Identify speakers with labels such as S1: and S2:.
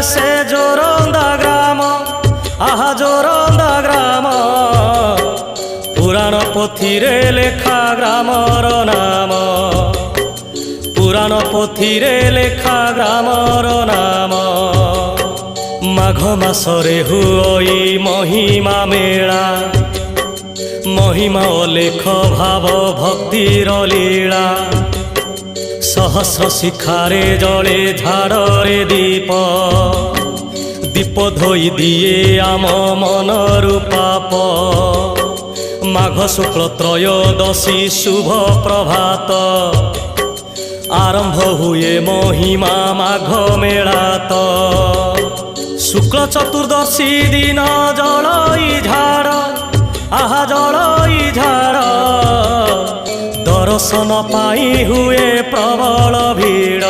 S1: से जोरंदा ग्राम आहा जोरंदा ग्राम पुराण पोथीरे लेखा ग्रामर नाम पुराण पोथीरे लेखा ग्रामर नाम माघ मासरे हुई महिमा मेला महिमा अलेख भाव भक्तिर लीला सहस्र शिखारे जले झाड़े दीप दीप धोई दिए आम मनरु पाप माघ शुक्ल त्रयोदशी शुभ प्रभात आरंभ हुए महिमा माघ मेलात शुक्ल चतुर्दशी दिन जलई झाड़ आहा जलई झाड़ दर्शन पाई हुए प्रबल भीड़।